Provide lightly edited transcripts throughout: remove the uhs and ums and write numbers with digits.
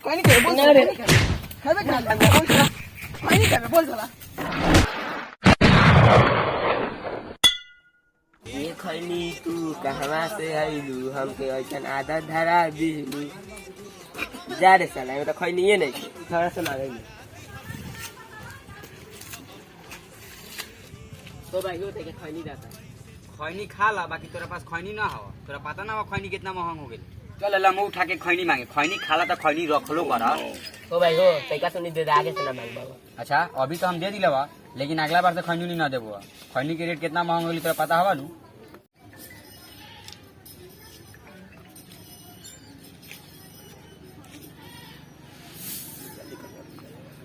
कोई नहीं करे बोल रे खबे खा ले बोल चला कोई नहीं करे बोल चला ये खैनी तू कहवा से आइलू हमके ऐसन आदत धरा दिलू जा रे साला ये तो खैनी ये नहीं थोड़ा सा मांगे तो भाई वो तेरे खैनी जाता खैनी खा ला बाकी तोरा पास खैनी ना हो तोरा पता ना हो खैनी कितना महंग हो गेल चल ला मुंह उठा के खैनी मांगे खैनी खाला तो खैनी रखलो कर ओ भाई हो तैका सुनी दे आगे से ना मांग बाबा अच्छा अभी तो हम दे दिलवा लेकिन अगला बार से खैनी नहीं ना देबो खैनी के रेट कितना महंग हो गेल तोरा पता हवा नु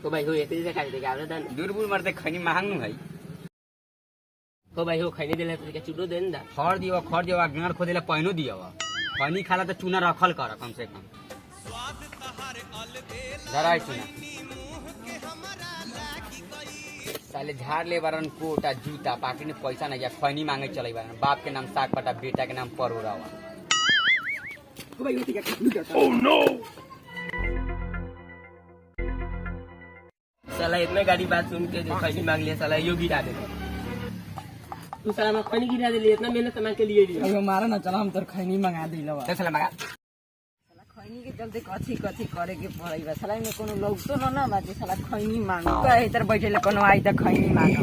तो भाई हो एते से खाई दे गावरे दन दूर मरते खैनी महंग नु है तो भाई हो खैनी देले तो चूड़ो देन दा खर दियो गांड खोदेला पहिनो दियो खैनी खाला तो चूना रखल कर कम से कम जरा चूना साले झाड़ ले बारन कोटा जूता पार्टी ने पैसा नहीं खैनी मांगे चले बारन बाप के नाम साग पटा बेटा के नाम परोरा हुआ ओह नो साला इतना गाड़ी बात सुन के जो खैनी मांग लिया साला यो गिरा दे तू साला मैं खैनी गिरा दे इतना मेहनत मांग के लिए अयो मारा ना चला हम तोर खैनी मंगा दिलवा चल मगा साला खैनी के चलते कथी कथी करे के पड़ई बा साला में कोनो लोग तो ना बाजे साला खैनी मांग कहे इधर बैठेले कोनो आई त खैनी मांग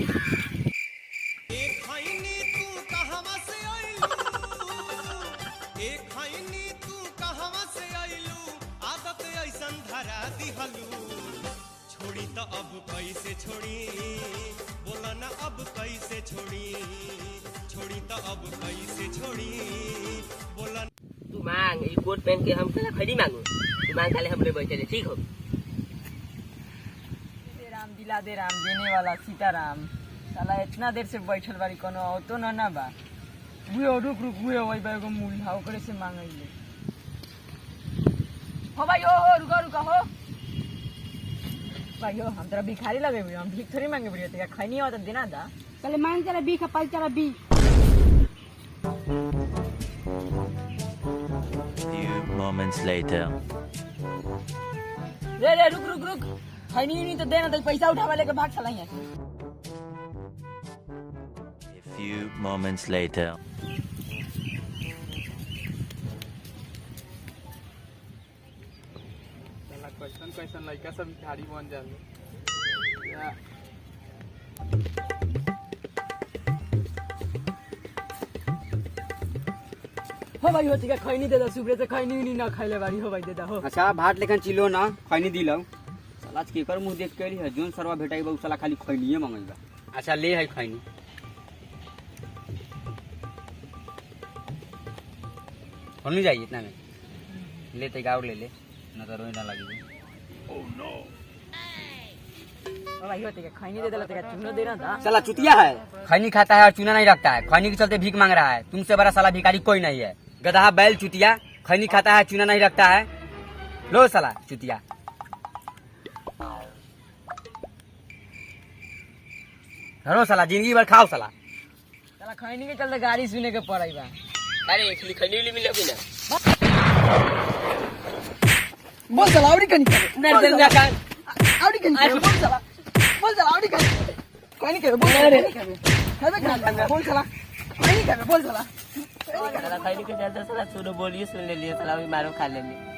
छोड़ी तो अब कैसे छोड़ी बोला ना अब कैसे छोड़ी छोड़ी तो अब कैसे छोड़ी बोला तू मांग ये कोट पहन के हम साला खैनी मांगो तू मांग खाले हमरे बैठे ठीक हो दे राम देने वाला सीताराम साला इतना देर से बैठल बारी कोनो औतो ना बा बुए रुक बुए वही बा एगो मूल हा ओकरे से मांगइले हो भाई हो रुका हो भाई हो हम तेरा भिखारी लगे भी हम भीख थोड़ी मांगे बड़ी तेरा खैनी हो तो देना दा चले मांग चला भीख पल चला भी Few moments later. रे रुक खैनी नहीं तो देना तो पैसा उठावा लेके भाग चला यहाँ A few moments later. कैसन लड़का सब भिखारी बन जाए हो भाई हो ठीक है खैनी दे दो सुबह से खैनी नहीं ना खाइले बारी हो भाई दे दो हो अच्छा भात लेकिन चिलो ना खैनी दिलो साला के कर मुंह देख के है जोन सरवा भेटाई बा साला खाली खैनीए मंगइबा अच्छा ले है खैनी हम नहीं जाइए इतना में लेते गाउर ले ना तो रोई ना लगी हो भाई हो ठीक है खैनी दे दो तेरा चुनो देना था साला चुतिया है खैनी खाता है और चूना नहीं रखता है खैनी के चलते भीख मांग रहा है तुमसे बड़ा साला भिखारी कोई नहीं है गधा बैल चुतिया खैनी खाता है चूना नहीं रखता है लो साला चुतिया हेलो साला जिंदगी भर खाओ साला खैनी के चलते गाड़ी सुने के पड़ई बा अरे खाली खैनी मिलोगी ना बोल चला आवड़ी कनी ना जल्दी खान आवड़ी कनी बोल चला आवड़ी कनी कोई नहीं करे बोल रे खबे खा ले बोल चला कोई नहीं करे बोल चला साला खैनी के चलते साला सुनो बोलिए सुन ले लिए साला भी मारो खा लेंगे